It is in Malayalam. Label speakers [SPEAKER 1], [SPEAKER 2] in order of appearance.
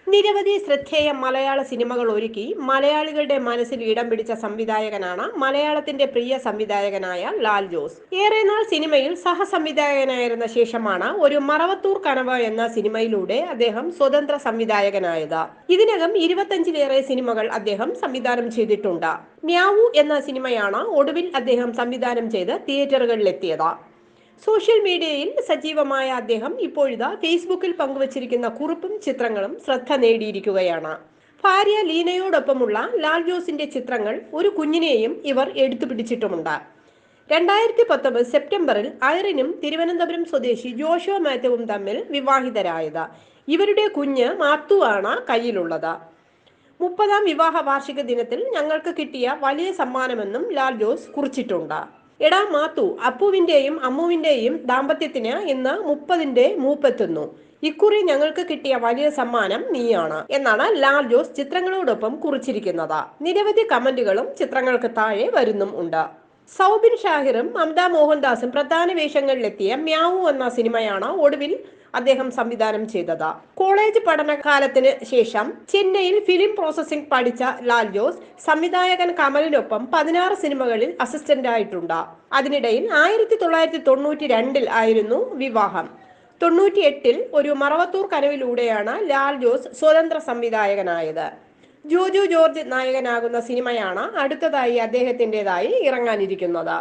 [SPEAKER 1] നിരവധി ശ്രദ്ധേയ മലയാള സിനിമകൾ ഒരുക്കി മലയാളികളുടെ മനസ്സിൽ ഇടം പിടിച്ച സംവിധായകനാണ് മലയാളത്തിന്റെ പ്രിയ സംവിധായകനായ ലാൽ ജോസ്. ഏറെ നാൾ സിനിമയിൽ സഹസംവിധായകനായിരുന്ന ശേഷമാണ് ഒരു മറവത്തൂർ കനവ് എന്ന സിനിമയിലൂടെ അദ്ദേഹം സ്വതന്ത്ര സംവിധായകനായത്. ഇതിനകം 25-ലേറെ സിനിമകൾ അദ്ദേഹം സംവിധാനം ചെയ്തിട്ടുണ്ട്. മ്യാവു എന്ന സിനിമയാണ് ഒടുവിൽ അദ്ദേഹം സംവിധാനം ചെയ്ത് തിയേറ്ററുകളിലെത്തിയത്. സോഷ്യൽ മീഡിയയിൽ സജീവമായ അദ്ദേഹം ഇപ്പോഴിതാ ഫേസ്ബുക്കിൽ പങ്കുവച്ചിരിക്കുന്ന കുറിപ്പും ചിത്രങ്ങളും ശ്രദ്ധ നേടിയിരിക്കുകയാണ്. ഭാര്യ ലീനയോടൊപ്പമുള്ള ലാൽ ജോസിന്റെ ചിത്രങ്ങൾ ഒരു കുഞ്ഞിനെയും ഇവർ എടുത്തുപിടിച്ചിട്ടുമുണ്ട്. 2019 സെപ്റ്റംബറിൽ ഐറിനും തിരുവനന്തപുരം സ്വദേശി ജോഷുവ മാത്യുവും തമ്മിൽ വിവാഹിതരായത്. ഇവരുടെ കുഞ്ഞ് മാത്തു ആണ് കയ്യിലുള്ളത്. 30ാം വിവാഹ വാർഷിക ദിനത്തിൽ ഞങ്ങൾക്ക് കിട്ടിയ വലിയ സമ്മാനമെന്നും ലാൽ ജോസ് കുറിച്ചിട്ടുണ്ട്. എടാ മാത്തു, അപ്പുവിന്റെയും അമ്മുവിന്റെയും ദാമ്പത്യത്തിന് ഇന്ന് 30ന്റെ മൂപ്പെത്തുന്നു. ഇക്കുറി ഞങ്ങൾക്ക് കിട്ടിയ വലിയ സമ്മാനം നീയാണ് എന്നാണ് ലാൽ ജോസ് ചിത്രങ്ങളോടൊപ്പം കുറിച്ചിരിക്കുന്നത്. നിരവധി കമന്റുകളും ചിത്രങ്ങൾക്ക് താഴെ വരുന്നും ഉണ്ട്. സൗബിൻ ഷാഹിറും മമത മോഹൻദാസും പ്രധാന വേഷങ്ങളിലെത്തിയ മ്യാവു എന്ന സിനിമയാണ് ഒടുവിൽ അദ്ദേഹം സംവിധാനം ചെയ്തത്. കോളേജ് പഠനകാലത്തിന് ശേഷം ചെന്നൈയിൽ ഫിലിം പ്രോസസിംഗ് പഠിച്ച ലാൽ ജോസ് സംവിധായകൻ കമലിനൊപ്പം 16 സിനിമകളിൽ അസിസ്റ്റന്റായിട്ടുണ്ട്. അതിനിടയിൽ 1992 ആയിരുന്നു വിവാഹം. 98 ഒരു മറവത്തൂർ കനവിലൂടെയാണ് ലാൽ ജോസ് സ്വതന്ത്ര സംവിധായകനായത്. ജോജു ജോർജ് നായകനാകുന്ന സിനിമയാണ് അടുത്തതായി അദ്ദേഹത്തിൻ്റെതായി ഇറങ്ങാനിരിക്കുന്നത്.